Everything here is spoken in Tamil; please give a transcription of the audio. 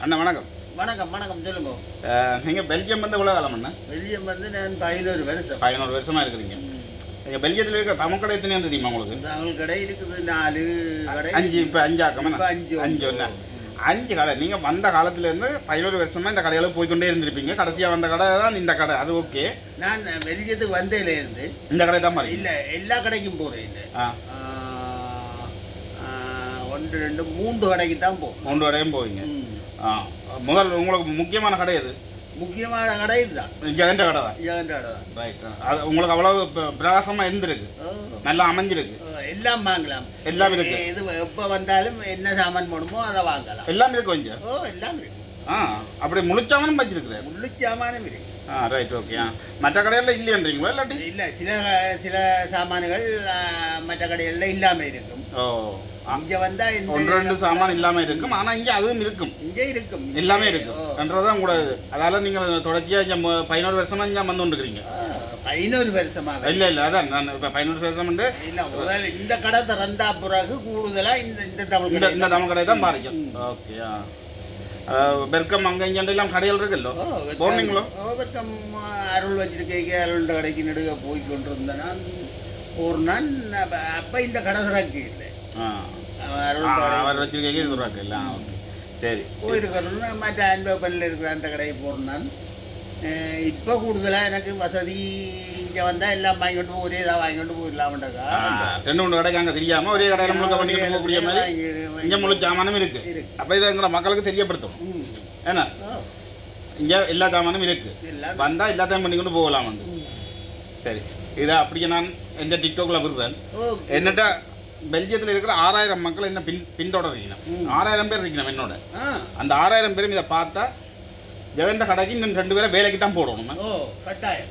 அண்ணா வணக்கம். வணக்கம் வணக்கம் சொல்லுங்க. நீங்கள் பெல்ஜியம் வந்து எவ்வளோ காலம் அண்ணா? பெல்ஜியம் வந்து நான் 11 வருஷம். 11 வருஷமாக இருக்கிறீங்க. நீங்கள் பெல்ஜியத்தில் இருக்க தமிழ் கடை எத்தனை தெரியுமா உங்களுக்கு? தமிழ் கடை இருக்குது 4 கடை. 5 இப்போ 5 ஆக்கமா? 5 ஒன்று 5 கடை. நீங்கள் வந்த காலத்துலேருந்து 11 வருஷமாக இந்த கடையில் போய்கொண்டே இருந்திருப்பீங்க. கடைசியாக வந்த கடை தான் இந்த கடை. அது ஓகே. நான் பெல்ஜியத்துக்கு வந்ததுலேருந்து இந்த கடை தான் மாதிரி இல்லை, எல்லா கடைக்கும் போகிறேன். இல்லை 1 2 3 கடைக்கு தான் போகும். 3 கடையும் போவீங்க. முதல் உங்களுக்கு முக்கியமான கடை எது? முக்கியமான கடை இதுதான், ஜெகண்ட கடை தான். ஜெகண்ட கடை தான். ரைட். அது உங்களுக்கு அவ்வளோ பிரகாசமாக இருந்திருக்கு, நல்லா அமைஞ்சிருக்கு. எல்லாம் வாங்கலாம், எல்லாம் இருக்கு. இது எப்போ வந்தாலும் என்ன சாமான் போடுமோ அதை வாங்கலாம். எல்லாம் இருக்கு கொஞ்சம். எல்லாம் இருக்கு. அப்படி முழுச்சாமனும் வச்சிருக்கிறேன். முழு சாமானும் இருக்கு. Right, okay. மற்ற கடையில் இல்லைன்றீங்களா இல்லாட்டி? இல்லை, சில சாமான்கள் மற்ற கடைகளில் இல்லாமல் இருக்கும். இங்கே வந்தால் 1 2 சாமான் இல்லாமல் இருக்கும். ஆனால் இங்கே அதுவும் இருக்கும். இங்கே இருக்கும், எல்லாமே இருக்கும் என்றதான் கூட. அதால நீங்கள் தொடர்ச்சியாக இங்கே 11 வருஷமா இங்கே வந்து கொண்டுருக்கிறீங்க. 11 வருஷமாக? இல்லை இல்லை, அதான் நான் இப்போ 11 வருஷம் வந்து இல்லை. முதல் இந்த கடை திறந்தா பிறகு கூடுதலாக இந்த தமிழ் கடை தான் மாறிக்கும். ஓகே. வெல்கம் அங்கே இங்கெல்லாம் கடைகள் இருக்குல்லோ, போனீங்களோ? வெல்கம் அருள் வச்சிருக்கேன். அருள் கடைக்கு நடுக போய் கொண்டிருந்தேன் நான். ஒரு நாள் அப்போ இந்த கடை திறக்கு இல்லை, அவர் வச்சிருக்கேன் சொல்கிறாங்க இல்லை. ஓகே, சரி. போயிருக்கிறோன்னு மற்ற ஹேண்ட்பேப்பரில் இருக்கிற அந்த கடைக்கு போகிறேன். இப்போ கூடுதலாக எனக்கு வசதி, இங்கே வந்தால் எல்லாம் வாங்கிட்டு ஒரே இதாக வாங்கிட்டு போயிடலாம்டாக்கா. 2 கடைக்கு அங்கே தெரியாமல் ஒரே கடையில் முழுக்க பண்ணிட்டு போகக்கூடிய மாதிரி இங்கே முழு சாமானும் இருக்கு. அப்போ இதை எங்களை மக்களுக்கு தெரியப்படுத்தணும். ஏன்னா இங்கே எல்லா சாமானும் இருக்கு, வந்தால் எல்லாத்தையும் பண்ணி கொண்டு போகலாம் வந்து. சரி, இதை அப்படியே நான் எந்த டிக்டாக்ல விடுறேன். என்னட்ட பெல்ஜியத்தில் இருக்கிற 6000 மக்கள் என்ன பின்தொடர்றீங்க. 6000 பேர் இருக்கணும் என்னோட. அந்த 6000 பேரும் இதை பார்த்தா ஜெகண்ட கடைக்கு இன்னும் 2 பேரை வேலைக்கு தான் போடணும். கட்டாயம்.